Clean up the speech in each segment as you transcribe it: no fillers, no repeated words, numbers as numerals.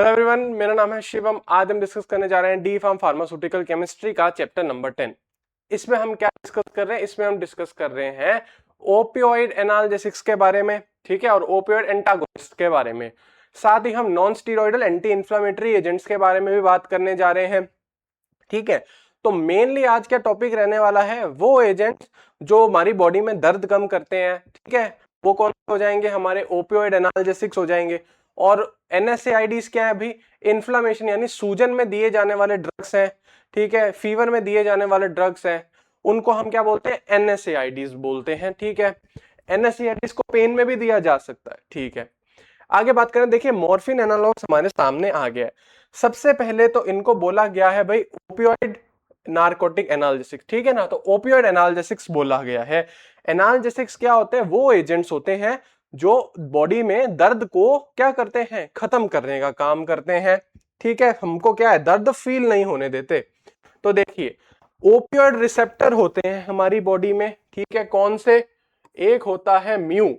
Hello everyone, मेरा नाम है शिवम। आज हम डिस्कस करने जा रहे हैं डी फार्म फार्मास्यूटिकल केमिस्ट्री का चैप्टर नंबर 10। इसमें हम क्या डिस्कस कर रहे हैं? इसमें हम डिस्कस कर रहे हैं ओपियोइड एनाल्जेसिक्स के बारे में, ठीक है, और ओपियोइड एंटागोनिस्ट के बारे में। साथ ही हम non steroidal anti inflammatory agents के बारे में भी बात करने जा रहे हैं, ठीक है। तो मेनली आज का टॉपिक रहने वाला है वो एजेंट्स जो हमारी बॉडी में दर्द कम करते हैं, ठीक है। वो कौन हो जाएंगे? हमारे ओपियोइड एनाल्जेसिक्स हो जाएंगे। और एनएसएआईडीज क्या है अभी? इन्फ्लामेशन यानी सूजन में दिए जाने वाले ड्रग्स हैं, ठीक है, फीवर में दिए जाने वाले ड्रग्स हैं, उनको हम क्या बोलते हैं? एनएसएआईडीज बोलते हैं, ठीक है। एनएसएआईडीज को पेन में भी दिया जा सकता है, ठीक है। आगे बात करें, देखिए मॉर्फिन एनालॉग्स हमारे सामने आ गया है। सबसे पहले तो इनको बोला गया है भाई ओपियोइड नारकोटिक एनाल्जेसिक्स, ठीक है ना। तो ओपियोइड एनाल्जेसिक्स बोला गया है। एनाल्जेसिक्स क्या होते हैं? वो एजेंट्स होते हैं जो बॉडी में दर्द को क्या करते हैं? खत्म करने का काम करते हैं, ठीक है। हमको क्या है? दर्द फील नहीं होने देते। तो देखिए ओपियोइड रिसेप्टर होते हैं हमारी बॉडी में, ठीक है। कौन से? एक होता है म्यू,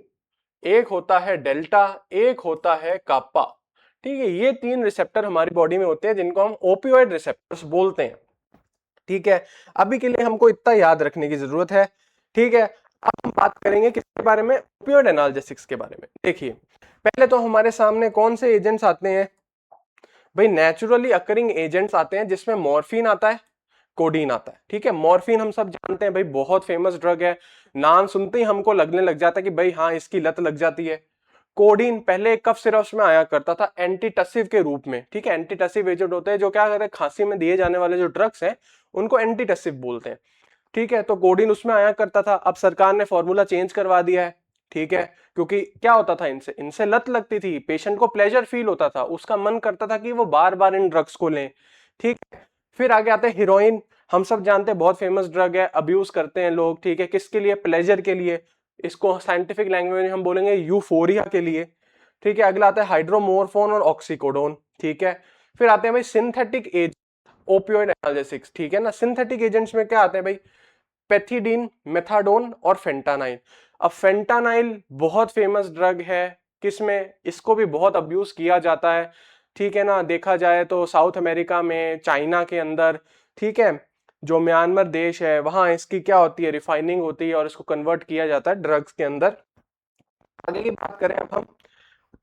एक होता है डेल्टा, एक होता है कापा, ठीक है। ये तीन रिसेप्टर हमारी बॉडी में होते हैं जिनको हम ओपियोइड रिसेप्टर्स बोलते हैं, ठीक है। अभी के लिए हमको इतना याद रखने की जरूरत है, ठीक है। अब हम बात करेंगे किसके बारे में? ओपियोइड एनाल्जेसिक्स के बारे में। देखिए पहले तो हमारे सामने कौन से एजेंट्स आते हैं भाई? नेचुरली अकरिंग एजेंट्स आते हैं जिसमें मॉर्फिन आता है, कोडीन आता है, ठीक है। मॉर्फिन हम सब जानते हैं भाई, बहुत फेमस ड्रग है। नाम सुनते ही हमको लगने लग जाता है कि भाई हाँ इसकी लत लग जाती है। कोडीन पहले कफ सिरप्स में आया करता था एंटीटसिव के रूप में, ठीक है। एंटीटसिव एजेंट होते हैं जो क्या करते हैं? खांसी में दिए जाने वाले जो ड्रग्स हैं उनको एंटीटसिव बोलते हैं, ठीक है। तो कोडीन उसमें आया करता था। अब सरकार ने फॉर्मूला चेंज करवा दिया है, ठीक है। क्योंकि क्या होता था? इनसे इनसे लत लगती थी, पेशेंट को प्लेजर फील होता था, उसका मन करता था कि वो बार बार इन ड्रग्स को लें, ठीक है। फिर आगे आते हैं हीरोइन। हम सब जानते हैं बहुत फेमस ड्रग है, अब्यूज करते हैं लोग, ठीक है। किसके लिए? प्लेजर के लिए। इसको साइंटिफिक लैंग्वेज में हम बोलेंगे यूफोरिया के लिए, ठीक है। अगला आता है हाइड्रोमोरफोन और ऑक्सीकोडोन, ठीक है। फिर आते हैं भाई सिंथेटिक एजेंट, ओपियोइड एनाल्जेसिक्स, ठीक है ना। सिंथेटिक एजेंट्स में क्या आते हैं भाई? पेथिडीन, मेथाडोन और फेंटानाइल। अब फेंटानाइल बहुत फेमस ड्रग है, किसमें? इसको भी बहुत अब्यूज किया जाता है, ठीक है ना। देखा जाए तो साउथ अमेरिका में, चाइना के अंदर, ठीक है, जो म्यांमार देश है वहां इसकी क्या होती है? रिफाइनिंग होती है और इसको कन्वर्ट किया जाता है ड्रग्स के अंदर। आगे की बात करें अब हम,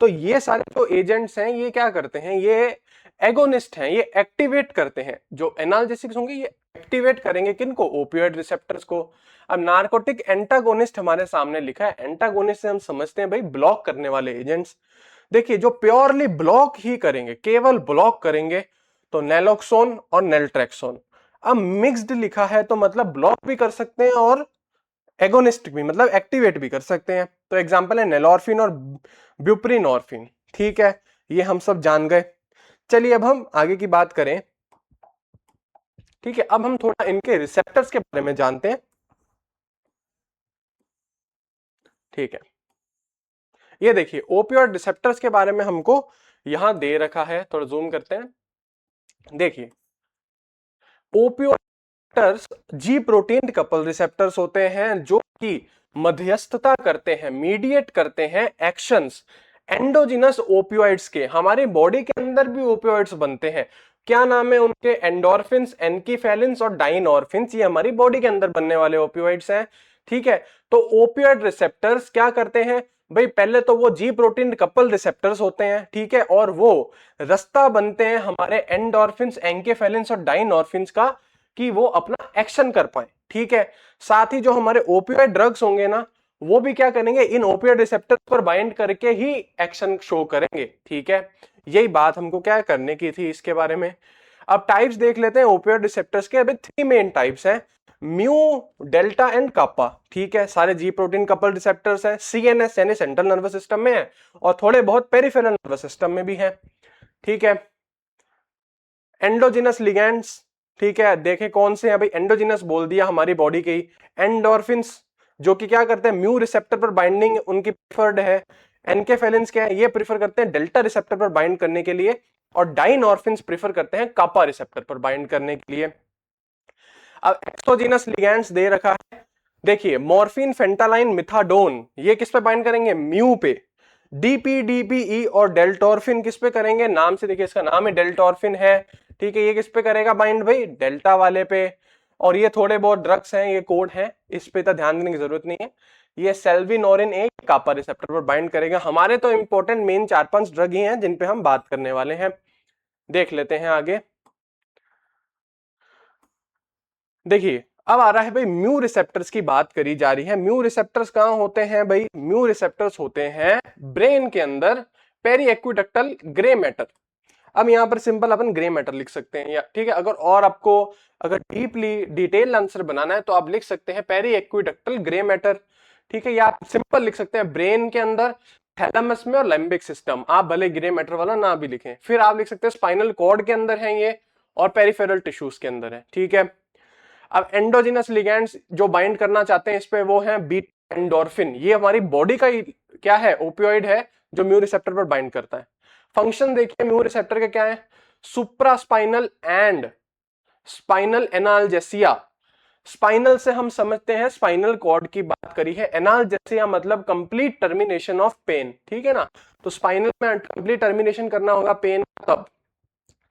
तो ये सारे जो एजेंट्स हैं ये क्या करते हैं? ये एगोनिस्ट हैं, ये एक्टिवेट करते हैं। जो एनाल्जेसिक्स होंगे ये एक्टिवेट करेंगे किनको? ओपियोइड रिसेप्टर्स को। अब नारकोटिक एंटागोनिस्ट हमारे सामने लिखा है। एंटागोनिस्ट से हम समझते हैं भाई ब्लॉक करने वाले एजेंट्स। देखिए जो प्योरली ब्लॉक ही करेंगे, केवल ब्लॉक करेंगे, तो नेलोक्सोन और नेल्ट्रेक्सोन। अब मिक्स्ड लिखा है तो मतलब ब्लॉक भी कर सकते हैं और एगोनिस्ट भी, मतलब एक्टिवेट भी कर सकते हैं। तो एग्जांपल है नेलॉर्फिन और ब्यूप्रीनॉर्फिन, ठीक है। ये हम सब जान गए। चलिए अब हम आगे की बात करें, ठीक है। अब हम थोड़ा इनके रिसेप्टर्स के बारे में जानते हैं, ठीक है। ये देखिए ओपियोइड रिसेप्टर्स के बारे में हमको यहां दे रखा है, थोड़ा जूम करते हैं। देखिए ओपियोइड जी प्रोटीन कपल रिसेप्टर्स होते हैं जो कि मध्यस्थता करते हैं, मीडिएट करते हैं एक्शंस एंडोजिनस ओपियोइड्स के। हमारी बॉडी के अंदर भी ओपियोइड्स बनते हैं। क्या नाम है उनके? एंडोर्फिन्स, एनकीफेलिन्स और डाइनॉर्फिन्स। ये हमारी बॉडी के अंदर बनने वाले ओपियोइड्स हैं, ठीक है। तो ओपियोइड रिसेप्टर्स क्या करते हैं भाई? पहले तो वो जी प्रोटीन कपल रिसेप्टर्स होते हैं, ठीक है, और वो रास्ता बनते हैं हमारे एंडोर्फिन्स, एनकेफेलिन्स और डाइनॉर्फिन्स का, कि वो अपना एक्शन कर पाए, ठीक है। साथ ही जो हमारे ओपियोइड ड्रग्स होंगे ना, वो भी क्या करेंगे? इन ओपियोइड रिसेप्टर्स पर बाइंड करके ही एक्शन शो करेंगे, ठीक है। यही बात हमको क्या करने की थी इसके बारे में। अब टाइप्स देख लेते हैं ओपियोइड रिसेप्टर्स के। अभी थ्री मेन टाइप्स हैं, म्यू, डेल्टा एंड कापा, ठीक है। सारे जी प्रोटीन कपल रिसेप्टर्स हैं, सीएनएस यानी सेंट्रल नर्वस सिस्टम में है, और थोड़े बहुत पेरिफेरल नर्वस सिस्टम में भी है, ठीक है। एंडोजिनस लिगैंड्स, ठीक है, देखें कौन से हैं भाई? एंडोजिनस बोल दिया, हमारी बॉडी के ही। एंडोर्फिन्स जो कि क्या करते हैं? म्यू रिसेप्टर पर बाइंडिंग उनकी प्रिफर्ड है। एनकेफेलिन्स क्या है? ये प्रिफर करते हैं डेल्टा रिसेप्टर पर बाइंड करने के लिए, और डाइनॉर्फिन्स प्रिफर करते हैं कापा रिसेप्टर पर बाइंड करने के लिए। अब एक्सोजिनस लिगैंड्स दे रखा है, देखिए मॉर्फिन, फेंटालाइन, मिथाडोन, ये किस पे बाइंड करेंगे? म्यू पे। डीपीडीपीई और डेल्टोर्फिन किस पे करेंगे, नाम से देखिए इसका नाम है डेल्टोर्फिन है, ठीक है। ये किस पे करेगा बाइंड भाई, डेल्टा वाले पे। और ये थोड़े बहुत ड्रग्स हैं, ये कोड हैं, इस पे तो ध्यान देने की जरूरत नहीं है। ये सेल्विनोरिन ए कापा रिसेप्टर पर बाइंड करेगा। हमारे तो इंपॉर्टेंट मेन 4-5 ड्रग ही हैं जिन पे हम बात करने वाले हैं, देख लेते हैं आगे। देखिए अब आ रहा है भाई म्यू रिसेप्टर्स की बात करी जा रही है। म्यू रिसेप्टर्स कहां होते हैं भाई, म्यू रिसेप्टर्स होते हैं ब्रेन के अंदर, पेरी एक्विडक्टल ग्रे मैटर। अब यहां पर सिंपल अपन ग्रे मैटर लिख सकते हैं, या ठीक है, अगर और आपको अगर डीपली डिटेल आंसर बनाना है तो आप लिख सकते हैं पेरी एक्विडक्टल ग्रे मैटर, ठीक है। या आप सिंपल लिख सकते हैं ब्रेन के अंदर थैलेमस में और लिम्बिक सिस्टम, आप भले ग्रे मैटर वाला ना भी लिखें। फिर आप लिख सकते हैं स्पाइनल कॉर्ड के अंदर है ये, और पेरिफेरल टिश्यूज के अंदर है, ठीक है। अब एंडोजिनस लिगैंड्स जो बाइंड करना चाहते हैं इस पे वो है बीटा एंडोर्फिन। ये हमारी बॉडी का ही क्या है, ओपियोइड है जो म्यू रिसेप्टर पर बाइंड करता है। फंक्शन देखिए म्यू रिसेप्टर के क्या है, सुप्रास्पाइनल एंड स्पाइनल एनाल्जेसिया। स्पाइनल से हम समझते हैं स्पाइनल कॉर्ड की बात करी है, एनाल्जेसिया मतलब कंप्लीट टर्मिनेशन ऑफ पेन, ठीक है ना। तो स्पाइनल में कंप्लीट टर्मिनेशन करना होगा पेन तब,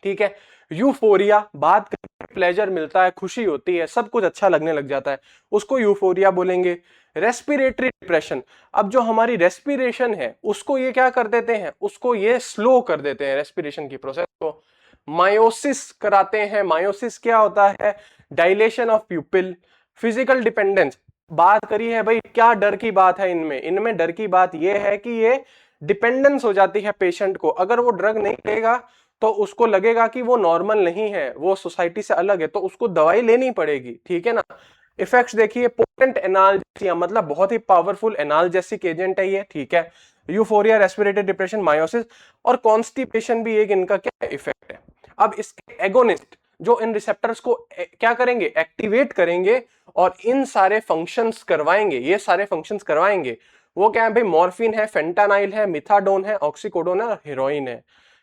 ठीक है। यूफोरिया, बात प्लेजर मिलता है, खुशी होती है, सब कुछ अच्छा लगने लग जाता है, उसको यूफोरिया बोलेंगे। रेस्पिरेटरी डिप्रेशन, अब जो हमारी रेस्पिरेशन है उसको ये क्या कर देते हैं, उसको ये स्लो कर देते हैं रेस्पिरेशन की प्रोसेस को। मायोसिस कराते हैं, मायोसिस क्या होता है, डायलेशन ऑफ प्यूपिल। फिजिकल डिपेंडेंस, बात करी है भाई, क्या डर की बात है इनमें, इनमें डर की बात यह है कि ये डिपेंडेंस हो जाती है पेशेंट को, अगर वो ड्रग नहीं लेगा तो उसको लगेगा कि वो नॉर्मल नहीं है, वो सोसाइटी से अलग है, तो उसको दवाई लेनी पड़ेगी, ठीक है ना। इफेक्ट्स देखिए, पोटेंट एनाल्जेसिया मतलब बहुत ही पावरफुल एनाल्जेसिक एजेंट है ये, ठीक है। यूफोरिया, रेस्पिरेटरी डिप्रेशन, मायोसिस और कॉन्स्टिपेशन भी एक इनका क्या इफेक्ट है। अब इसके एगोनिस्ट जो इन रिसेप्टर्स को क्या करेंगे, एक्टिवेट करेंगे और इन सारे फंक्शंस करवाएंगे, ये सारे फंक्शंस करवाएंगे, वो क्या है भाई, मॉर्फिन है, फेंटानाइल है, मिथाडोन है, ऑक्सीकोडोन है और हेरोइन है,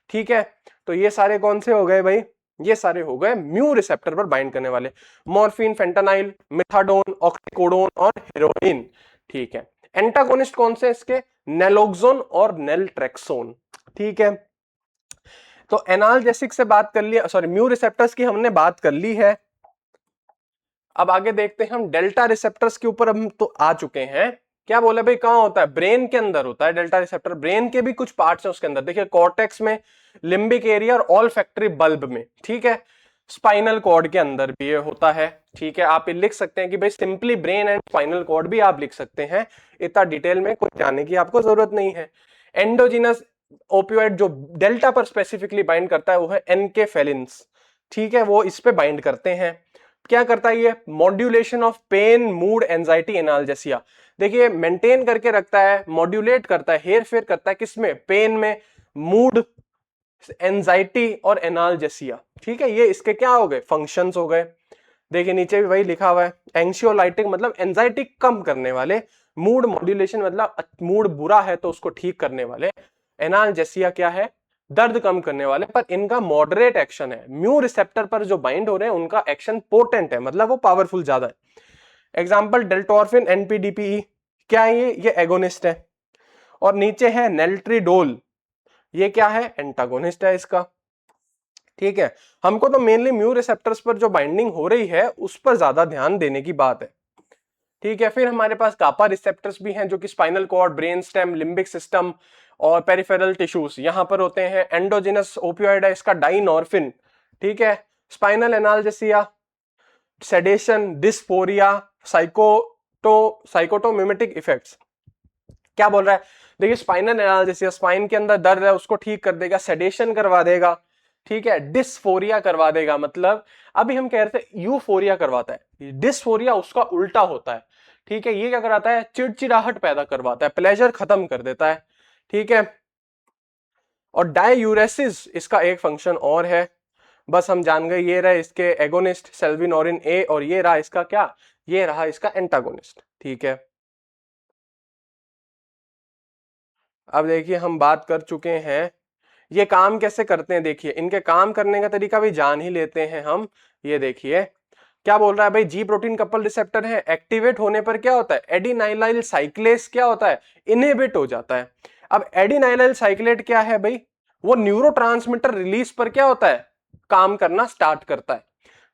ठीक है। तो ये सारे कौन से हो गए भाई, ये सारे हो गए म्यू रिसेप्टर पर बाइंड करने वाले, मॉर्फिन, फेंटानाइल, मिथाडोन, ऑक्सीकोडोन और हेरोइन, ठीक है। एंटागोनिस्ट कौन से इसके, नेलोक्सोन और नेलट्रेक्सोन, ठीक है। तो एनाल्जेसिक से बात कर लिया, सॉरी म्यू रिसेप्टर्स की हमने बात कर ली है। अब आगे देखते हैं हम डेल्टा रिसेप्टर्स के ऊपर, हम तो आ चुके हैं। क्या बोला भाई, कहां होता है, ब्रेन के अंदर होता है डेल्टा रिसेप्टर। ब्रेन के भी कुछ पार्ट्स हैं उसके अंदर, देखिए कॉर्टेक्स में, लिम्बिक एरिया और ऑल्फैक्टरी बल्ब में, ठीक है। स्पाइनल कॉर्ड के अंदर भी ये होता है, ठीक है। आप ये लिख सकते हैं कि भाई simply brain and spinal cord भी आप लिख सकते हैं, इतना डिटेल में कोई जाने की आपको जरूरत नहीं है। एंडोजिनस ओपियोइड जो डेल्टा पर स्पेसिफिकली बाइंड करता है वो है एनकेफेलिन्स, ठीक है, वो इस पे बाइंड करते हैं। क्या करता है ये, modulation of pain, mood, anxiety, analgesia. देखिए मेंटेन करके रखता है, मॉड्यूलेट करता है, हेर फेर करता है किसमें, पेन में, मूड, एंजाइटी और एनाल्जेसिया, ठीक है। ये इसके क्या हो गए, फंक्शंस हो गए। देखिए नीचे भी वही लिखा हुआ है, एंग्जियोलाइटिक मतलब एंजाइटी कम करने वाले, मूड मॉड्यूलेशन मतलब मूड बुरा है तो उसको ठीक करने वाले, एनाल्जेसिया क्या है, दर्द कम करने वाले। पर इनका मॉडरेट एक्शन है, म्यू रिसेप्टर पर जो बाइंड हो रहे हैं उनका एक्शन पोटेंट है, मतलब वो पावरफुल ज्यादा है। एग्जांपल डेल्टोर्फिन, एनपीडीपीई, क्या है ये एगोनिस्ट है। और नीचे है नेल्ट्रिडोल, ये क्या है, एंटागोनिस्ट है इसका, ठीक है। हमको तो मेनली म्यू रिसेप्टर्स पर जो बाइंडिंग हो रही है उस पर ज्यादा ध्यान देने की बात है, ठीक है। फिर हमारे पास कापा रिसेप्टर्स भी हैं जो कि spinal cord, brain stem, limbic system और पेरिफेरल टिश्यूज यहां पर होते हैं। एंडोजिनस ओपियोइड है इसका डाइनॉर्फिन, ठीक है। Spinal analgesia, sedation, dysphoria, psychotomimetic effects. क्या बोल रहा है, देखिए स्पाइनल एनाल्जेसिया, स्पाइन के अंदर दर्द है उसको ठीक कर देगा, सेडेशन करवा देगा, ठीक है। डिस्फोरिया करवा देगा, मतलब अभी हम कह रहे थे यूफोरिया करवाता है, डिस्फोरिया उसका उल्टा होता है, ठीक है। ये क्या कराता है, चिड़चिड़ाहट पैदा करवाता है, प्लेजर खत्म कर देता है, ठीक है। और डायूरेसिस इसका एक फंक्शन और है, बस हम जान गए, ये रहा इसके एगोनिस्ट सेल्विनोरिन ए, और ये रहा इसका क्या, ये रहा इसका एंटागोनिस्ट, ठीक है। अब देखिए हम बात कर चुके हैं ये काम कैसे करते हैं, देखिए इनके काम करने का तरीका भी जान ही लेते हैं हम। ये देखिए क्या बोल रहा है भाई, जी प्रोटीन कपल रिसेप्टर है, एक्टिवेट होने पर क्या होता है, एडिनाइलाइल साइक्लेस क्या होता है, इनहिबिट हो जाता है। अब एडिनाइलाइल साइक्लेट क्या है भाई, वो न्यूरोट्रांसमीटर रिलीज पर क्या होता है, काम करना स्टार्ट करता है,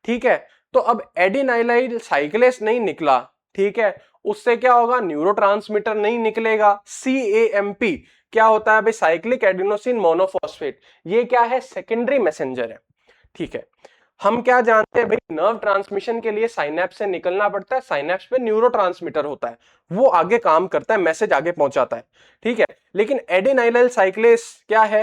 ठीक है। तो अब एडिनाइलाइल साइक्लेस नहीं निकला, ठीक है, उससे क्या होगा, न्यूरोट्रांसमीटर नहीं निकलेगा। CAMP क्या होता है भाई, साइक्लिक एडिनोसिन मोनोफॉस्फेट, ये क्या है, सेकेंडरी मैसेंजर है, ठीक है। हम क्या जानते हैं भाई, नर्व ट्रांसमिशन के लिए साइनेप्स से निकलना पड़ता है, साइनेप्स पे न्यूरोट्रांसमीटर होता है, वो आगे काम करता है, मैसेज आगे पहुंचाता है, ठीक है। लेकिन एडिनाइलाइल साइक्लेस क्या है,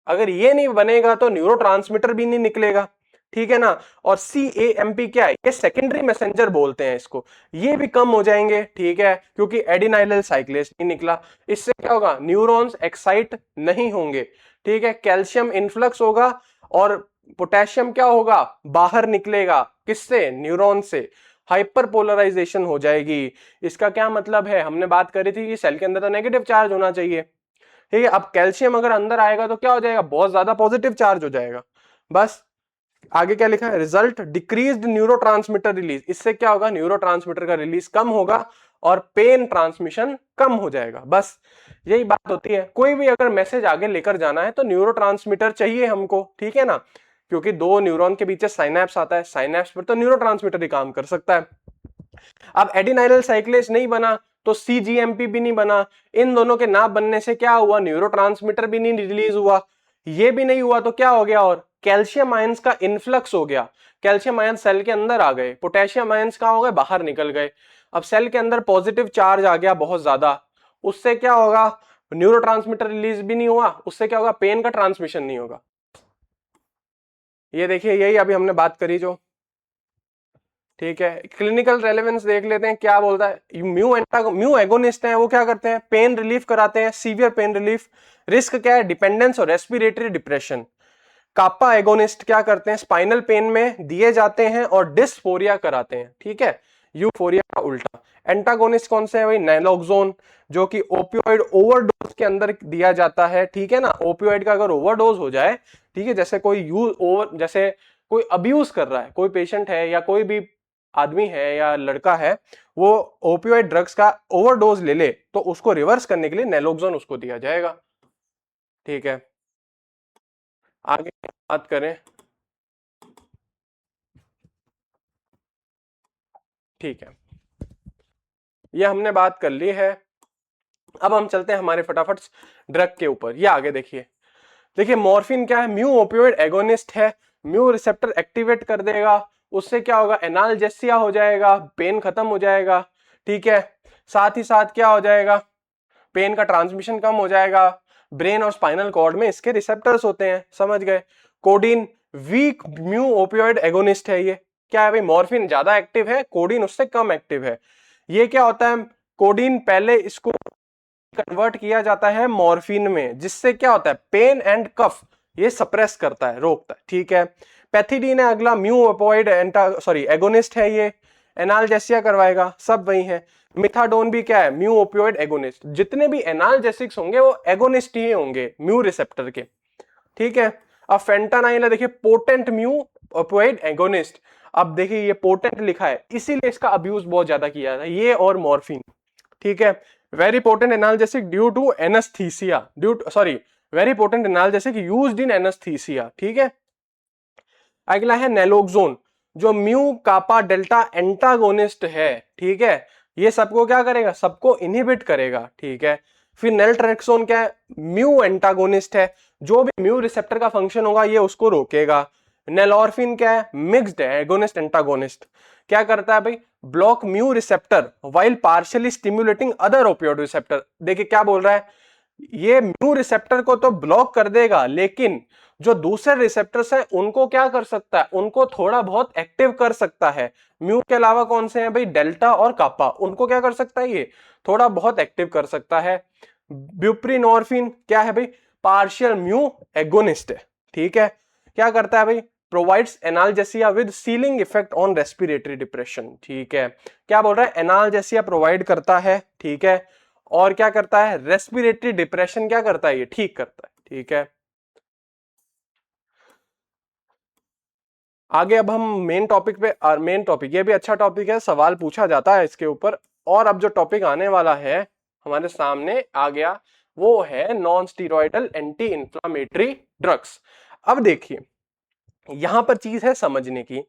अगर ये नहीं बनेगा तो न्यूरोट्रांसमीटर भी नहीं निकलेगा, ठीक है ना। और CAMP क्या है, ये सेकेंडरी मैसेंजर बोलते हैं इसको, ये भी कम हो जाएंगे, ठीक है, क्योंकि एडिनाइलाइल साइक्लेस नहीं निकला। इससे क्या होगा, न्यूरॉन्स एक्साइट नहीं होंगे, ठीक है, कैल्शियम इन्फ्लक्स होगा और पोटेशियम क्या होगा, बाहर निकलेगा, किससे, न्यूरॉन से, हाइपर पोलराइजेशन हो जाएगी। इसका क्या मतलब है, हमने बात करी थी कि सेल के अंदर तो नेगेटिव चार्ज होना चाहिए, ठीक है, अब कैल्शियम अगर अंदर आएगा तो क्या हो जाएगा, बहुत ज्यादा पॉजिटिव चार्ज हो जाएगा। बस आगे क्या लिखा है, रिजल्ट डिक्रीज्ड न्यूरोट्रांसमीटर रिलीज, इससे क्या होगा, न्यूरोट्रांसमीटर का रिलीज कम होगा और पेन ट्रांसमिशन कम हो जाएगा। बस यही बात होती है, कोई भी अगर मैसेज आगे लेकर जाना है तो न्यूरोट्रांसमीटर चाहिए हमको, ठीक है ना, क्योंकि दो न्यूरॉन के बीच साइनेप्स आता है, साइनेप्स पर तो न्यूरोट्रांसमीटर ही काम कर सकता है। अब एडिनाइलाइल साइक्लेस नहीं बना तो CGMP भी नहीं बना, इन दोनों के ना बनने से क्या हुआ, न्यूरोट्रांसमीटर भी नहीं रिलीज हुआ, ये भी नहीं हुआ तो क्या हो गया, और कैल्शियम आयंस का इन्फ्लक्स हो गया, कैल्शियम आयंस सेल के अंदर आ गए, पोटेशियम आयंस कहां हो गए, बाहर निकल गए। अब सेल के अंदर पॉजिटिव चार्ज आ गया बहुत ज्यादा, उससे क्या होगा, न्यूरोट्रांसमीटर रिलीज भी नहीं हुआ, उससे क्या होगा, पेन का ट्रांसमिशन नहीं होगा। ये देखिए, यही अभी हमने बात करी जो, ठीक है। क्लिनिकल रेलेवेंस देख लेते हैं, क्या बोलता है, म्यू एगोनिस्ट है, वो क्या करते हैं, पेन रिलीफ कराते हैं, सीवियर पेन रिलीफ। रिस्क क्या है, डिपेंडेंस और रेस्पिरेटरी डिप्रेशन। कापा एगोनिस्ट क्या करते हैं, स्पाइनल पेन में दिए जाते हैं और डिस्फोरिया कराते हैं, ठीक है, यूफोरिया का उल्टा। एंटागोनिस्ट कौन से है भाई, नैलोक्सोन, जो कि ओपियोइड ओवरडोज के अंदर दिया जाता है, ठीक है ना। ओपियोइड का अगर ओवरडोज हो जाए, ठीक है, जैसे कोई जैसे कोई अब्यूज कर रहा है, कोई पेशेंट है या कोई भी आदमी है या लड़का है, वो ओपियोइड ड्रग्स का ओवरडोज ले ले तो उसको रिवर्स करने के लिए नैलोक्सोन उसको दिया जाएगा, ठीक है। आगे बात करें, ठीक है, ये हमने बात कर ली है। अब हम चलते हैं हमारे फटाफट ड्रग के ऊपर, ये आगे देखिए। देखिए मॉर्फिन क्या है, म्यू ओपियोइड एगोनिस्ट है, म्यू रिसेप्टर एक्टिवेट कर देगा, उससे क्या होगा, एनाल्जेसिया हो जाएगा, पेन खत्म हो जाएगा, ठीक है। साथ ही साथ क्या हो जाएगा, पेन का ट्रांसमिशन कम हो जाएगा। ब्रेन और स्पाइनल कॉर्ड में इसके रिसेप्टर्स होते हैं, समझ गए। Codeine weak mu opioid agonist है, ये क्या है भाई, मॉर्फिन ज्यादा एक्टिव है, कोडीन उससे कम एक्टिव है। ये क्या होता है, कोडीन पहले इसको कन्वर्ट किया जाता है मॉर्फिन में, जिससे क्या होता है, पेन एंड कफ ये सप्रेस करता है, रोकता है, ठीक है। पैथिडीन है अगला, म्यू ओपियोइड एगोनिस्ट है, ये एनाल्जेसिया करवाएगा, सब वही है। मिथाडोन भी क्या है, म्यू ओपियोइड एगोनिस्ट, जितने भी एनाल्जेसिक्स होंगे वो एगोनिस्ट ही होंगे म्यू रिसेप्टर के, ठीक है। अब फेंटानाइल है, देखिए पोटेंट म्यू ओपियोइड एगोनिस्ट। अब देखिए ये पोटेंट लिखा है, इसीलिए इसका अब्यूज बहुत ज्यादा किया जाता है, ये और मॉर्फिन, ठीक है। Very potent analgesic due to anaesthesia, very potent analgesic used in anaesthesia, ठीक है। अगला है नैलोक्सोन, जो म्यू कापा डेल्टा एंटागोनिस्ट है, ठीक है, ये सबको क्या करेगा, सबको इनहिबिट करेगा, ठीक है। फिर नेल्ट्रेक्सोन क्या है, म्यू एंटागोनिस्ट है, जो भी म्यू रिसेप्टर का फंक्शन होगा ये उसको रोकेगा। नेलॉर्फिन क्या है, मिक्स्ड है, एगोनिस्ट एंटागोनिस्ट, क्या करता है भाई, block mu receptor while partially stimulating other opioid receptor. देखिए क्या बोल रहा है, ये म्यू रिसेप्टर को तो ब्लॉक कर देगा, लेकिन जो दूसरे रिसेप्टर्स हैं उनको क्या कर सकता है, उनको थोड़ा बहुत एक्टिव कर सकता है। म्यू के अलावा कौन से हैं भाई, डेल्टा और कापा, उनको क्या कर सकता है, ये थोड़ा बहुत एक्टिव कर सकता है। ब्यूप्रीनोर्फिन क्या है भाई, पार्शियल म्यू एगोनिस्ट है, ठीक है। क्या करता है भाई, provides analgesia with ceiling effect on respiratory depression, ठीक है। क्या बोल रहा है, एनाल्जेसिया प्रोवाइड करता है, ठीक है, और क्या करता है, रेस्पिरेटरी डिप्रेशन क्या करता है, ये ठीक करता है, ठीक है। आगे अब हम मेन टॉपिक पे, मेन टॉपिक ये भी अच्छा टॉपिक है, सवाल पूछा जाता है इसके ऊपर। और अब जो टॉपिक आने वाला है हमारे सामने आ गया, वो है non steroidal anti inflammatory drugs. अब देखिए यहां पर चीज है समझने की।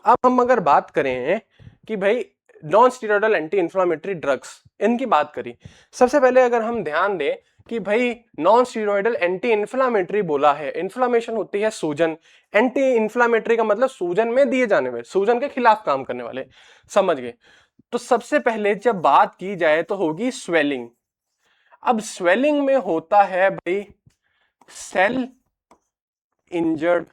अब हम अगर बात करें कि भाई non steroidal anti inflammatory drugs इनकी बात करी, सबसे पहले अगर हम ध्यान दें कि भाई नॉन स्टीरॉयडल एंटी इंफ्लामेटरी बोला है, इन्फ्लामेशन होती है सूजन, एंटी इंफ्लामेटरी का मतलब सूजन में दिए जाने वाले, सूजन के खिलाफ काम करने वाले, समझ गए। तो सबसे पहले जब बात की जाए तो होगी स्वेलिंग। अब स्वेलिंग में होता है भाई सेल इंजर्ड,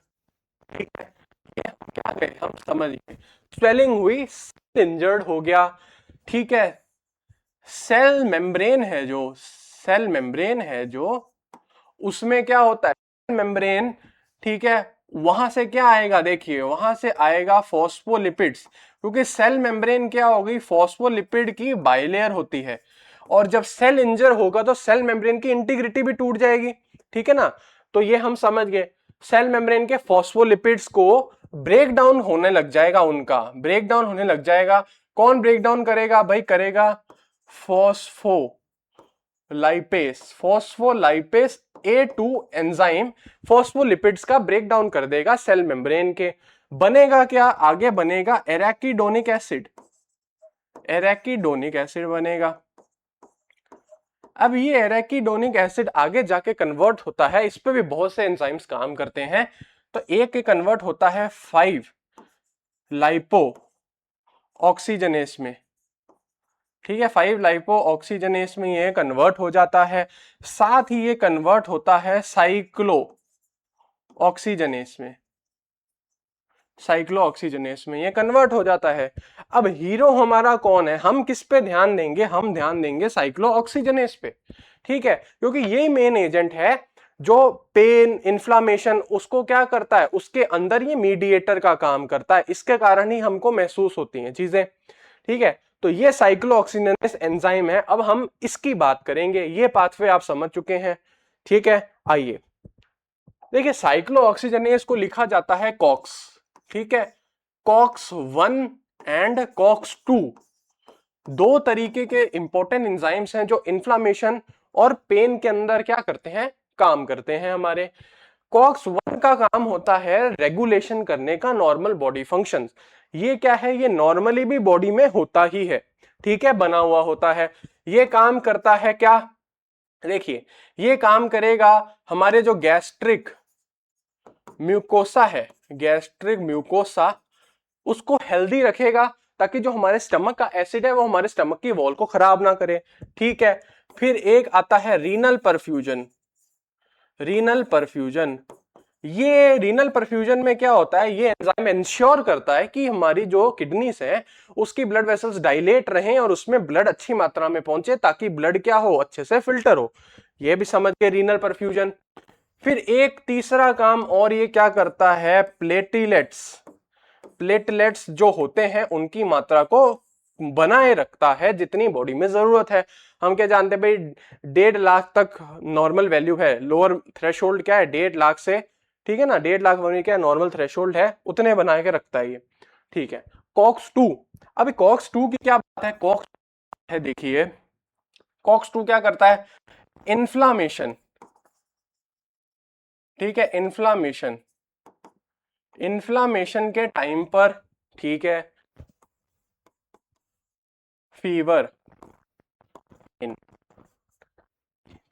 ठीक है, ये हम क्या गए हम समझ गए, स्वेलिंग हुई, सेल इंजर्ड हो गया, ठीक है। सेल मेम्ब्रेन है जो, सेल मेम्ब्रेन है जो, उसमें क्या होता है मेम्ब्रेन, ठीक है, वहां से क्या आएगा, देखिए वहां से आएगा फॉस्फोलिपिड्स, क्योंकि सेल मेम्ब्रेन क्या होगी, फॉस्फोलिपिड की बाइलेयर होती है। और जब सेल इंजर होगा तो सेल मेम्ब्रेन की इंटीग्रिटी भी टूट जाएगी, ठीक है ना। तो ये हम समझ गए, सेल मेम्ब्रेन के फॉस्फोलिपिड्स को ब्रेक डाउन होने लग जाएगा, उनका ब्रेक डाउन होने लग जाएगा। कौन ब्रेक डाउन करेगा भाई, करेगा फॉस्फोलाइपेस, फॉस्फोलाइपेस A2 एंजाइम फॉस्फोलिपिड्स का ब्रेक डाउन कर देगा सेल मेम्ब्रेन के। बनेगा क्या, आगे बनेगा एराकीडोनिक एसिड, एराकीडोनिक एसिड बनेगा। अब ये एराकीडोनिक एसिड आगे जाके कन्वर्ट होता है, इस पे भी बहुत से एंजाइम्स काम करते हैं। तो एक के कन्वर्ट होता है 5 लाइपो ऑक्सीजनेस में, ठीक है, 5 लाइपो ऑक्सीजनेस में ये कन्वर्ट हो जाता है। साथ ही ये कन्वर्ट होता है साइक्लो ऑक्सीजनेस में, साइक्लो ऑक्सीजनेस में ये कन्वर्ट हो जाता है। अब हीरो हमारा कौन है, हम किस पे ध्यान देंगे, हम ध्यान देंगे साइक्लो ऑक्सीजनेस पे, ठीक है, क्योंकि यही मेन एजेंट है जो पेन इन्फ्लामेशन उसको क्या करता है, उसके अंदर ये मीडिएटर का काम करता है, इसके कारण ही हमको महसूस होती हैं चीजें, ठीक है। तो ये साइक्लोऑक्सीजनेस एंजाइम है। अब हम इसकी बात करेंगे, ये पाथवे आप समझ चुके हैं, ठीक है। आइए देखिए, साइक्लोऑक्सीजनेस को लिखा जाता है कॉक्स, ठीक है, कॉक्स 1 एंड कॉक्स 2, दो तरीके के इंपॉर्टेंट एंजाइम्स हैं जो इन्फ्लामेशन और पेन के अंदर क्या करते हैं, काम करते हैं हमारे। कॉक्स 1 का काम होता है रेगुलेशन करने का नॉर्मल बॉडी फंक्शंस। ये क्या है, ये नॉर्मली भी बॉडी में होता ही है, ठीक है, बना हुआ होता है। ये काम करता है क्या, देखिए ये काम करेगा हमारे जो गैस्ट्रिक म्यूकोसा है, गैस्ट्रिक म्यूकोसा उसको हेल्दी रखेगा, ताकि जो हमारे स्टमक का एसिड है वो हमारे स्टमक की वॉल को खराब ना करे, ठीक है। फिर एक आता है रीनल परफ्यूजन, रीनल परफ्यूजन, ये रीनल परफ्यूजन में क्या होता है, ये एंजाइम इंश्योर करता है कि हमारी जो किडनीज है उसकी ब्लड वेसल्स डायलेट रहें और उसमें ब्लड अच्छी मात्रा में पहुंचे, ताकि ब्लड क्या हो, अच्छे से फिल्टर हो। ये भी समझ गए रीनल परफ्यूजन। फिर एक तीसरा काम और ये क्या करता है, प्लेटलेट्स, प्लेटलेट्स जो होते हैं उनकी मात्रा को बनाए रखता है जितनी बॉडी में जरूरत है। हम क्या जानते हैं भाई, 1.5 लाख तक नॉर्मल वैल्यू है, लोअर थ्रेशोल्ड क्या है 1.5 लाख से, ठीक है ना, 1.5 लाख बनी क्या नॉर्मल थ्रेशोल्ड है, उतने बना के रखता है ये, ठीक है। कॉक्स 2, अभी कॉक्स 2 की क्या बात है, कॉक्स है, देखिए कॉक्स 2 क्या करता है, इन्फ्लामेशन, ठीक है, इन्फ्लामेशन, इन्फ्लामेशन के टाइम पर, ठीक है, फीवर,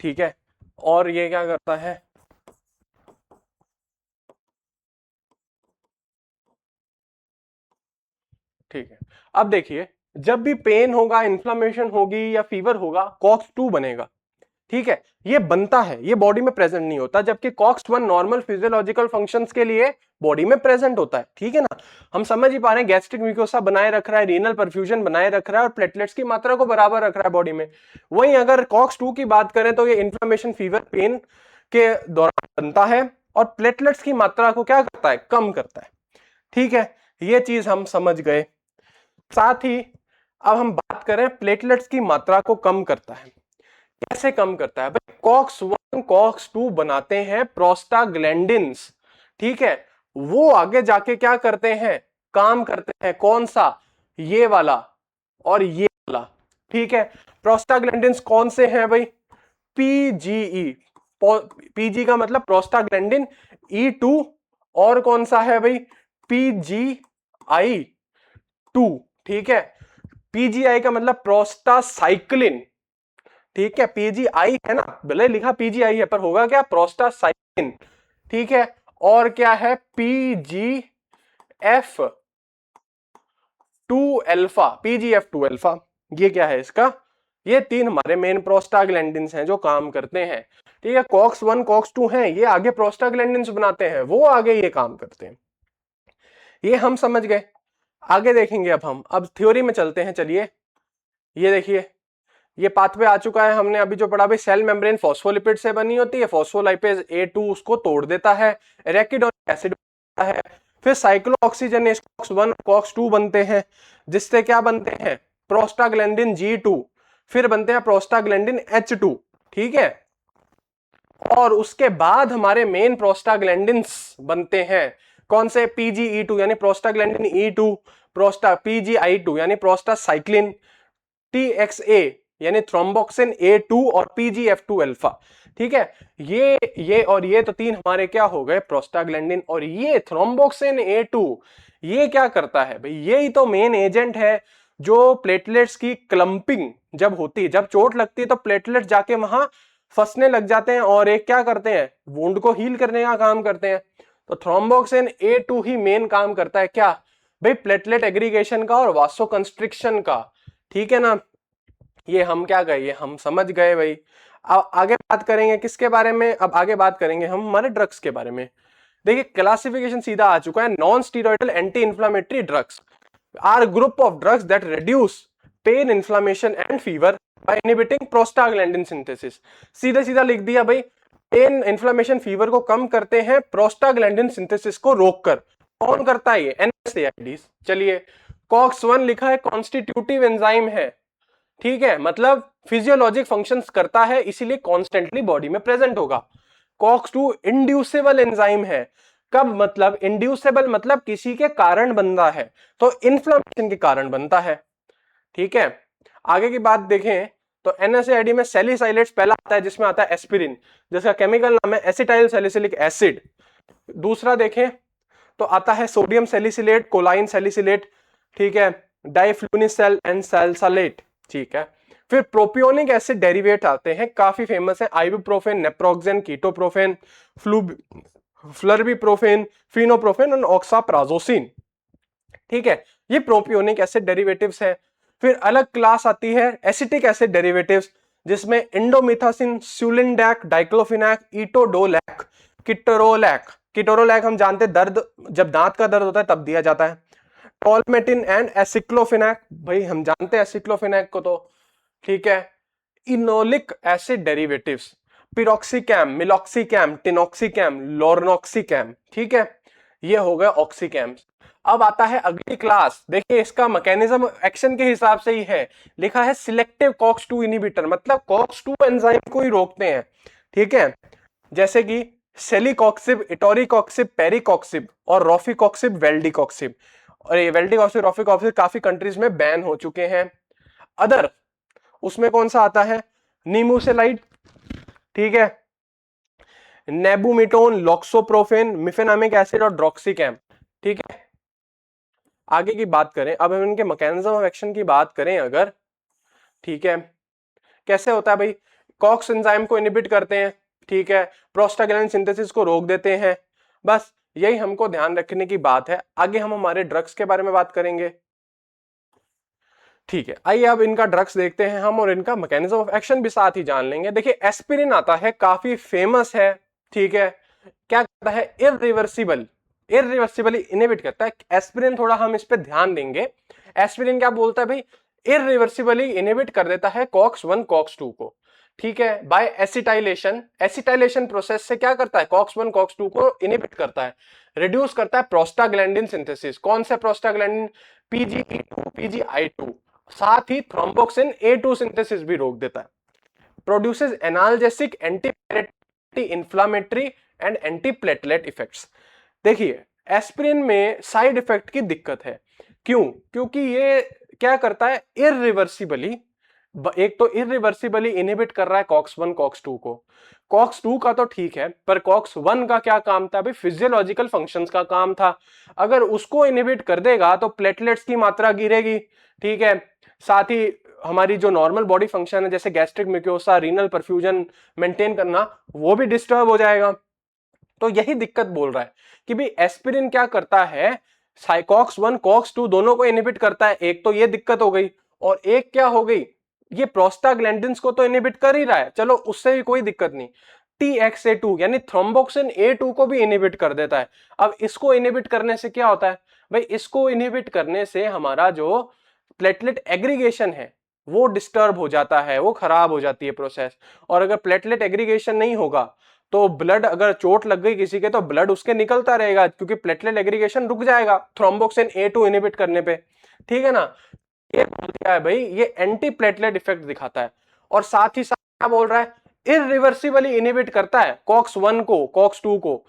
ठीक है, और ये क्या करता है, ठीक है। अब देखिए जब भी पेन होगा, इन्फ्लामेशन होगी या फीवर होगा, कॉक्स 2 बनेगा, ठीक है, ये बनता है, ये बॉडी में प्रेजेंट नहीं होता, जबकि कॉक्स 1 नॉर्मल फिजियोलॉजिकल फंक्शंस के लिए बॉडी में प्रेजेंट होता है, ठीक है ना। हम समझ ही पा रहे हैं, गैस्ट्रिक म्यूकोसा बनाए रख रहा है, रीनल परफ्यूजन बनाए रख रहा है और प्लेटलेट्स की मात्रा को बराबर रख रहा है बॉडी में। वहीं अगर कॉक्स 2 की बात करें तो ये इन्फ्लेमेशन फीवर पेन के दौरान बनता है और प्लेटलेट्स की मात्रा को क्या करता है, कम करता है, ठीक है। ये चीज हम समझ गए। साथ ही अब हम बात करें प्लेटलेट्स की मात्रा को कम करता है, कैसे कम करता है भाई, कॉक्स 1 कॉक्स 2 बनाते हैं प्रोस्टाग्लैंडिन्स, ठीक है, वो आगे जाके क्या करते हैं, काम करते हैं, कौन सा, ये वाला और ये वाला, ठीक है। प्रोस्टाग्लैंडिन्स कौन से हैं भाई, पीजीई, पीजी का मतलब प्रोस्टाग्लैंडिन E2, और कौन सा है भाई PGI2, ठीक है। PGI का मतलब प्रोस्टासाइक्लिन, ठीक है। PGI है ना, भले लिखा PGI है पर होगा क्या प्रोस्टासाइक्लिन, ठीक है। और क्या है PGF2 अल्फा, PGF2 अल्फा, ये क्या है इसका, ये तीन हमारे मेन प्रोस्टाग्लैंडिन्स हैं जो काम करते हैं, ठीक है। COX-1 COX-2 हैं, ये आगे प्रोस्टाग्लैंडिन्स बनाते हैं, वो आगे ये काम करते हैं, ये हम समझ गए। आगे देखेंगे अब थ्योरी में चलते हैं, चलिए। ये देखिए, ये पाथवे आ चुका है, हमने अभी जो पढ़ा भाई, सेल मेम्ब्रेन फोस्फोलिपिड से बनी होती है, फोस्फोलाइपेज A2 उसको तोड़ देता है, एराकिडोनिक एसिड बनता है, फिर साइक्लोऑक्सीजनेस COX-1 COX-2 बनते हैं, जिससे क्या बनते हैं प्रोस्टाग्लैंडिन G2, फिर बनते हैं प्रोस्टाग्लैंडिन H2, ठीक है। और उसके बाद हमारे मेन प्रोस्टाग्लैंडिन्स बनते हैं, कौन से PGE2 यानी प्रोस्टाग्लैंडिन E2, PGI2 यानी प्रोस्टासाइक्लिन, TXA यानी थ्रोम्बोक्सिन A2 और PGF2 अल्फा, ठीक है। ये और ये तो तीन हमारे क्या हो गए प्रोस्टाग्लैंडिन, और ये थ्रोम्बोक्सिन A2 ये क्या करता है भाई, ये ही तो मेन एजेंट है जो प्लेटलेट्स की क्लंपिंग जब होती है, जब चोट लगती है तो प्लेटलेट्स जाके वहां फंसने लग जाते हैं और एक क्या करते हैं वुंड को हील करने का काम करते हैं। तो थ्रोम्बोक्सिन A2 ही मेन काम करता है क्या भाई, प्लेटलेट एग्रीगेशन का और वासोकंस्ट्रिक्शन का, ठीक है ना। ये हम क्या गए, ये हम समझ गए भाई। अब आगे बात करेंगे किसके बारे में, अब आगे बात करेंगे हम हमारे ड्रग्स के बारे में। देखिए क्लासिफिकेशन सीधा आ चुका है, non steroidal anti inflammatory drugs are group of drugs that reduce pain, inflammation and fever by inhibiting prostaglandin synthesis. सीधा सीधा लिख दिया भाई, पेन, इन्फ्लेमेशन, फीवर को कम करते हैं प्रोस्टाग्लैंडिन सिंथेसिस को रोककर। कौन करता है ये, NSAIDs। चलिए COX-1 लिखा है कॉन्स्टिट्यूटिव एंजाइम है, ठीक है, मतलब फिजियोलॉजिक फंक्शंस करता है, इसीलिए कॉन्स्टेंटली बॉडी में प्रेजेंट होगा। COX-2 इंड्यूसेबल एंजाइम है, कब, मतलब इंड्यूसेबल मतलब किसी के कारण बनता है, तो इन्फ्लेमेशन के कारण बनता है, ठीक है। आगे की बात देखें तो NSAID में सैलिसाइलेट्स पहला आता है, जिसमें आता है एस्पिरिन, जिसका केमिकल नाम है एसिटाइल सैलिसिलिक एसिड। दूसरा देखें तो आता है सोडियम सैलिसिलेट, कोलाइन सैलिसिलेट, ठीक है, डाइफ्लूनिसेल एंड सैलसालेट, ठीक है। फिर प्रोपियोनिक एसिड डेरिवेट आते हैं, काफी फेमस है, आइबुप्रोफेन, नेप्रोक्सेन, कीटोप्रोफेन, फ्लर्बिप्रोफेन, फिनोप्रोफेन और ऑक्साप्राजोसिन, ठीक है। ये प्रोपियोनिक एसिड डेरिवेटिव्स है। फिर अलग क्लास आती है एसिटिक एसिड डेरिवेटिव्स, जिसमें इंडोमिथासिन, सुलिंडैक, डाइक्लोफिनैक, इटोडोलैक, किटोरोलैक। किटोरोलैक हम जानते हैं दर्द, जब दांत का दर्द होता है तब दिया जाता है। टॉलमेटिन एंड एसिक्लोफिनैक, भाई हम जानते हैं एसिक्लोफिनैक को तो, ठीक है। इनोलिक एसिड डेरिवेटिव्स, पिरोक्सिकैम, मिलॉक्सिकैम, टिनॉक्सिकैम, लोरनॉक्सिकैम, ठीक है, ये हो गए ऑक्सीकैम्स। अब आता है अगली क्लास, देखिए इसका मैकेनिज्म एक्शन के हिसाब से ही है, लिखा है सिलेक्टिव COX-2 इनहिबिटर, मतलब COX-2 एंजाइम को ही रोकते हैं, ठीक है, जैसे कि सेलिकॉक्सिब, इटोरिकॉक्सिब, पेरिकॉक्सिब और रोफिकॉक्सिब, वेल्डिकॉक्सिब। और ये वेल्डिकॉक्सिब, रोफिकॉक्सिब काफी कंट्रीज में बैन हो चुके हैं। अदर उसमें कौन सा आता है, नीमूसेलाइड, ठीक है, नेबुमिटोन, लॉक्सोप्रोफेन, मिफेनामिक एसिड और ड्रोक्सिकैम, ठीक है। आगे की बात करें, अब हम इनके मैकेनिज्म ऑफ एक्शन की बात करें अगर, ठीक है, कैसे होता है भाई, कॉक्स एंजाइम को इनहिबिट करते हैं, ठीक है, प्रोस्टाग्लैंडिन सिंथेसिस को रोक देते हैं, बस यही हमको ध्यान रखने की बात है। आगे हम हमारे ड्रग्स के बारे में बात करेंगे, ठीक है। आइए अब इनका ड्रग्स देखते हैं हम, और इनका मैकेनिज्म ऑफ एक्शन भी साथ ही जान लेंगे। देखिए एस्पिरिन आता है, काफी फेमस है, ठीक है, क्या करता है, इरिवर्सिबली इनहिबिट करता है। एस्पिरिन थोड़ा हम इस पे ध्यान देंगे, एस्पिरिन क्या बोलता है भाई, इरिवर्सिबली इनहिबिट कर देता है COX-1 COX-2 को, ठीक है, बाय एसिटाइलेशन। एसिटाइलेशन प्रोसेस से क्या करता है, COX-1 COX-2 को इनहिबिट करता है, रिड्यूस करता है प्रोस्टाग्लैंडिन सिंथेसिस। कौन से प्रोस्टाग्लैंडिन, PGE2, PGI2, साथ ही थ्रोम्बोक्सिन A2 सिंथेसिस भी रोक देता है। Produces analgesic, anti inflammatory and anti platelet effects. देखिए एस्पिरिन में साइड इफेक्ट की दिक्कत है, क्यों, क्योंकि ये क्या करता है, इरिवर्सिबली एक तो इरिवर्सिबली इनहिबिट कर रहा है कॉक्स 1 कॉक्स 2 को। कॉक्स 2 का तो ठीक है, पर कॉक्स 1 का क्या काम था भाई? फिजियोलॉजिकल फंक्शंस का काम था। अगर उसको इनहिबिट कर देगा तो प्लेटलेट्स की मात्रा गिरेगी, ठीक है। साथ ही हमारी जो नॉर्मल बॉडी फंक्शन है जैसे gastric mucosa, renal perfusion maintain करना, वो भी डिस्टर्ब हो जाएगा। तो यही दिक्कत बोल रहा है कि भाई एस्पिरिन क्या करता है, साइकॉक्स 1 कॉक्स 2 दोनों को इनहिबिट करता है। एक तो ये दिक्कत हो गई, और एक क्या हो गई, ये प्रोस्टाग्लैंडिन्स को तो इनहिबिट कर ही रहा है, चलो उससे भी कोई दिक्कत नहीं, TXA2 यानी थ्रोम्बोक्सिन A2 को भी इनहिबिट कर देता है। अब इसको इनहिबिट करने से क्या होता है भाई? इसको इनहिबिट करने से हमारा जो प्लेटलेट एग्रीगेशन है वो डिस्टर्ब हो जाता है, वो खराब हो जाती है प्रोसेस। और अगर प्लेटलेट एग्रीगेशन नहीं होगा तो ब्लड, अगर चोट लग गई किसी के तो ब्लड उसके निकलता रहेगा, क्योंकि प्लेटलेट एग्रीगेशन रुक जाएगा थ्रोम्बोक्सिन A2 इनहिबिट करने पे, ठीक है ना। ये बोल दिया है भाई, ये एंटी प्लेटलेट इफेक्ट दिखाता है। और साथ ही साथ क्या बोल रहा है? इरिवर्सिबली इनहिबिट करता है कॉक्स 1 को कॉक्स 2 को।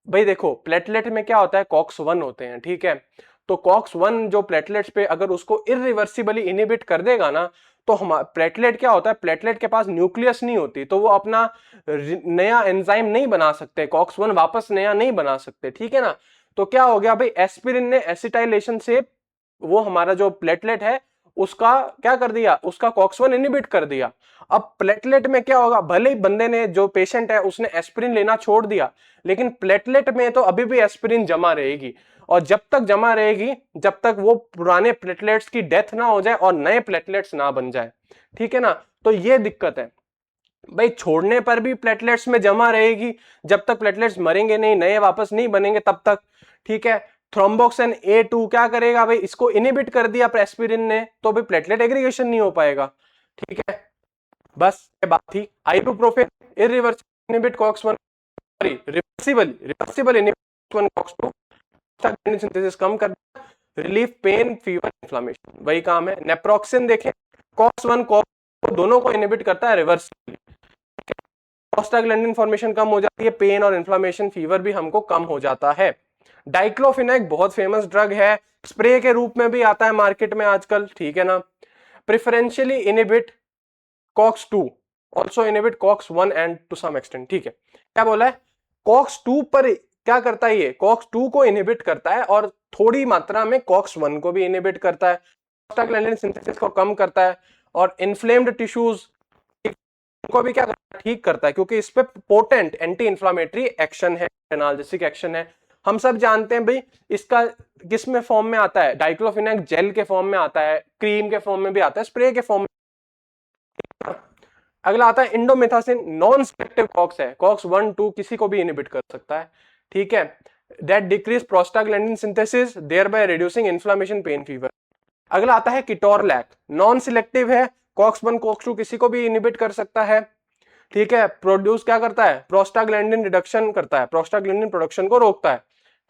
भाई देखो, प्लेटलेट में क्या होता है, कॉक्स 1 होते हैं, ठीक है। तो कॉक्स 1 जो प्लेटलेट्स पे अगर उसको इरिवर्सिबली इनहिबिट कर देगा ना, तो हमारा प्लेटलेट क्या होता है, प्लेटलेट के पास न्यूक्लियस नहीं होती, तो वो अपना नया एंजाइम नहीं बना सकते, कॉक्स 1 वापस नया नहीं बना सकते, ठीक है ना। तो क्या हो गया भाई, एस्पिरिन ने एसिटाइलेशन से वो हमारा जो प्लेटलेट है उसका क्या कर दिया, उसका कॉक्स 1 इनहिबिट कर दिया। अब प्लेटलेट में क्या होगा, भले ही बंदे ने, जो पेशेंट है उसने एस्पिरिन लेना छोड़ दिया, लेकिन प्लेटलेट में तो अभी भी एस्पिरिन जमा रहेगी। और जब तक जमा रहेगी, जब तक वो पुराने प्लेटलेट्स की डेथ ना हो जाए और नए प्लेटलेट्स ना बन जाए, ठीक है ना। तो ये दिक्कत है भाई, छोड़ने पर भी प्लेटलेट्स में जमा रहेगी, जब तक प्लेटलेट्स मरेंगे नहीं, नए वापस नहीं बनेंगे तब तक, ठीक है। थ्रोम्बोक्सिन A2 क्या करेगा भाई, इसको इनहिबिट कर दिया एस्पिरिन ने, तो भी प्लेटलेट एग्रीगेशन नहीं हो पाएगा, ठीक है। बस ये बात थी। Ibuprofen irreversible inhibit COX 1, sorry reversible inhibit COX 2, synthesis कम कर, रिलीफ पेन, फीवर, इन्फ्लेमेशन, वही काम है। नेप्रोक्सिन देखें, कॉक्स 1 कॉक्स दोनों को इनहिबिट करता है रिवर्सिबली, प्रोस्टाग्लैंडिन फॉर्मेशन कम हो जाती है, पेन और इन्फ्लेमेशन, फीवर भी हमको कम हो जाता है। डाइक्लोफिनेक बहुत फेमस ड्रग है, स्प्रे के रूप में भी आता है मार्केट में आजकल, ठीक है ना। Preferentially inhibit COX 2, also inhibit COX 1 and to some extent, ठीक है। क्या बोला है, कॉक्स 2 पर क्या करता है, ये कॉक्स 2 को इनहिबिट करता है और थोड़ी मात्रा में कॉक्स 1 को भी इनहिबिट करता है, प्रोस्टाग्लैंडिन सिंथेसिस को कम करता है, और इन्फ्लेम्ड टिश्यूज को भी क्या करता है, ठीक करता है, क्योंकि इस पे पोटेंट एंटी इंफ्लामेटरी एक्शन है, एनाल्जेसिक एक्शन है। हम सब जानते हैं भाई, इसका किस में फॉर्म में आता है, डाइक्लोफिनेक जेल के फॉर्म में आता है, क्रीम के फॉर्म में भी आता है, स्प्रे के फॉर्म में। अगला आता है इंडोमेथासिन, नॉन सिलेक्टिव कॉक्स है, कॉक्स 1 2 किसी को भी इनहिबिट कर सकता है, ठीक है। That decreases prostaglandin synthesis, thereby reducing inflammation, pain, fever. अगला आता है किटोरलैक, नॉन सिलेक्टिव है, कॉक्स 1 कॉक्स 2 किसी को भी इनहिबिट कर सकता है, ठीक है। प्रोड्यूस क्या करता है, प्रोस्टाग्लैंडिन रिडक्शन करता है, प्रोस्टाग्लैंडिन प्रोडक्शन को रोकता है,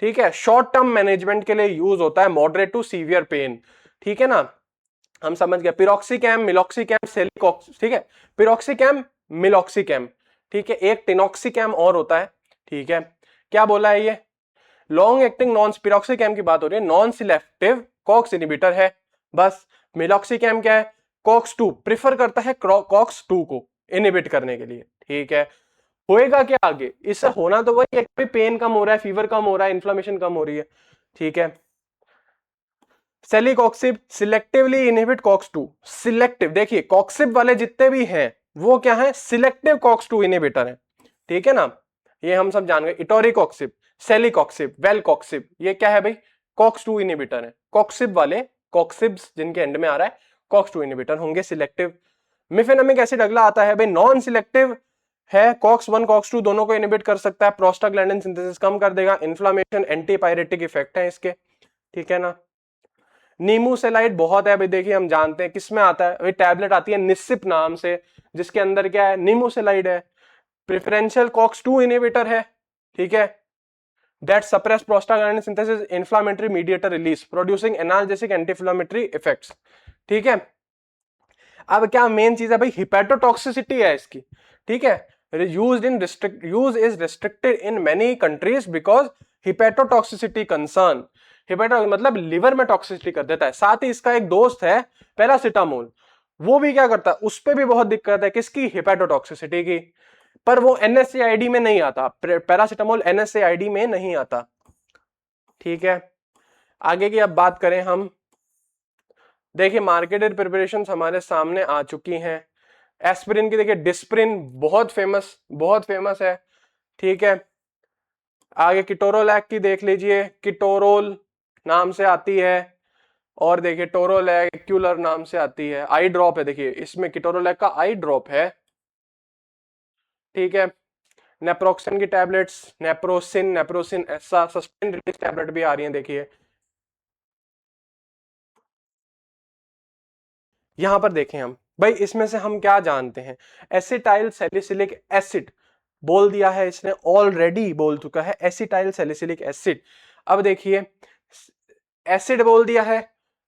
ठीक है। शॉर्ट टर्म मैनेजमेंट के लिए यूज होता है, मॉडरेट टू सीवियर पेन, ठीक है ना। हम समझ गए, पिरोक्सिकैम, मिलोक्सिकैम, सेलिकॉक्स, ठीक है। पिरोक्सिकैम, मिलोक्सिकैम, ठीक है। एक टिनॉक्सिकैम और होता है, ठीक है। क्या बोला है ये, लॉन्ग एक्टिंग नॉन, पिरोक्सिकैम की बात हो रही है, नॉन सिलेक्टिव कॉक्स इनहिबिटर है, बस। मिलोक्सिकैम क्या है, कॉक्स 2 प्रिफर करता है कॉक्स 2 को इनहिबिट करने के लिए, ठीक है। होएगा क्या आगे, इससे होना तो वही है, पेन कम हो रहा है, फीवर कम हो रहा है, इन्फ्लेमेशन कम हो रही है, ठीक है। Celecoxib selectively inhibit COX 2, selective, देखिए कॉक्सिब वाले जितने भी हैं वो क्या है, सिलेक्टिव कॉक्स 2 इनहिबिटर है, ठीक है ना। ये हम सब जान गए, इटोरिकॉक्सिब, सेलिकॉक्सिब, वेलकॉक्सिब, ये क्या है भाई, कॉक्स 2 इनहिबिटर है। कॉक्सिब वाले, कॉक्सिब्स जिनके एंड में आ रहा है, कॉक्स 2 इनहिबिटर होंगे, सिलेक्टिव। मिफेनमिक एसिड अगला आता है भाई, नॉन सिलेक्टिव है, कॉक्स 1 कॉक्स 2 दोनों को इनहिबिट कर सकता है, प्रोस्टाग्लैंडिन सिंथेसिस कम कर देगा, इन्फ्लेमेशन, एंटीपायरेटिक इफेक्ट है इसके, ठीक है ना। नीमूसेलाइड बहुत है भाई, देखिए हम जानते हैं किस में आता है भाई, टैबलेट आती है निसिप नाम से, जिसके अंदर क्या है, नीमूसेलाइड है। प्रेफरेंशियल कॉक्स 2 इनहिबिटर है, ठीक है। That suppress prostaglandin synthesis, inflammatory mediator release, producing analgesic anti inflammatory effects, ठीक है। अब क्या मेन चीज है भाई, हिपेटोटॉक्सिसिटी है इसकी, ठीक है। Use is restricted in many countries because hepatotoxicity concern, hepato मतलब लिवर में टॉक्सिसिटी कर देता है। साथ ही इसका एक दोस्त है पैरासिटामोल, वो भी क्या करता है, उस पर भी बहुत दिक्कत है, किसकी, हेपेटोटॉक्सिसिटी की, पर वो एनएसएआईडी में नहीं आता, पैरासिटामोल एनएसएआईडी में नहीं आता। ठीक है, आगे की अब बात करें हम, देखिए मार्केटेड प्रिपरेशंस हमारे सामने आ चुकी हैं। एस्पिरिन की देखिए डिस्प्रिन बहुत फेमस है। ठीक है, आगे किटोरोलैक की देख लीजिए, किटोरोल नाम से आती है, और देखिए टोरोलैक्यूलर नाम से आती है। आई ड्रॉप है, देखिए इसमें किटोरोलैक का आई ड्रॉप है। ठीक है, नेप्रोक्सिन की टैबलेट्स, नेप्रोसिन ऐसा सस्टेन रिलीज टैबलेट भी आ रही है। देखिए यहां पर देखें हम भाई, इसमें से हम क्या जानते हैं, एसिटाइल सैलिसिलिक एसिड बोल दिया है इसने, ऑलरेडी बोल चुका है एसिटाइल सैलिसिलिक एसिड। अब देखिए एसिड बोल दिया है,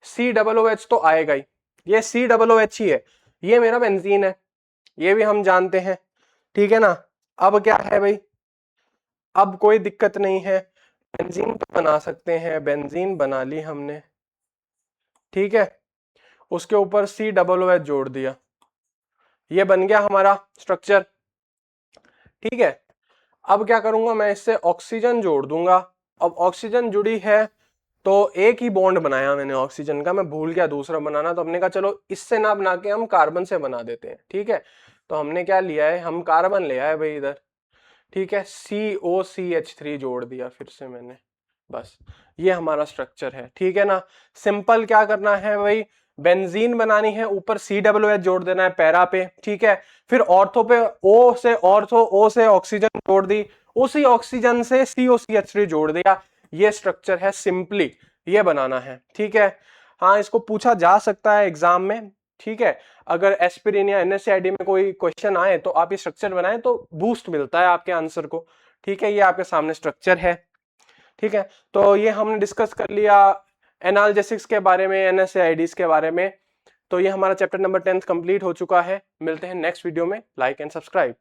COOH तो आएगा ही, ये COOH ही है, ये मेरा बेंजीन है, ये भी हम जानते हैं। ठीक है ना, अब क्या है भाई, अब कोई दिक्कत नहीं है, बेंजीन तो बना सकते हैं, बेंजीन बना ली हमने। ठीक है, उसके ऊपर COOH जोड़ दिया, ये बन गया हमारा स्ट्रक्चर। ठीक है, अब क्या करूंगा मैं, इससे ऑक्सीजन जोड़ दूंगा। अब ऑक्सीजन जुड़ी है, तो एक ही बॉन्ड बनाया मैंने ऑक्सीजन का, मैं भूल गया दूसरा बनाना, तो हमने कहा चलो इससे ना बना के हम कार्बन से बना देते हैं। ठीक है, तो हमने क्या लिया है, हम कार्बन ले आए भाई इधर। ठीक है, COCH3 जोड़ दिया फिर से मैंने, बस ये हमारा स्ट्रक्चर है। ठीक है ना, सिंपल क्या करना है भाई, बेंजीन बनानी है, ऊपर COOH जोड़ देना है पैरा पे। ठीक है, फिर ऑर्थो पे O से ऑर्थो, O से ऑक्सीजन जोड़ दी, उसी ऑक्सीजन से COCH3 जोड़ दिया, ये स्ट्रक्चर है, सिंपली ये बनाना है। ठीक है, हाँ इसको पूछा जा सकता है एग्जाम में। ठीक है, अगर एस्पिरिन या एनएसएआईडी में कोई क्वेश्चन आए तो आप ये स्ट्रक्चर बनाएं तो बूस्ट मिलता है आपके आंसर को। ठीक है, ये आपके सामने स्ट्रक्चर है। ठीक है, तो ये हमने डिस्कस कर लिया एनाल्जेसिक्स के बारे में, एनएसएआईडीज के बारे में। तो ये हमारा चैप्टर नंबर 10 कंप्लीट हो चुका है। मिलते हैं नेक्स्ट वीडियो में, लाइक एंड सब्सक्राइब।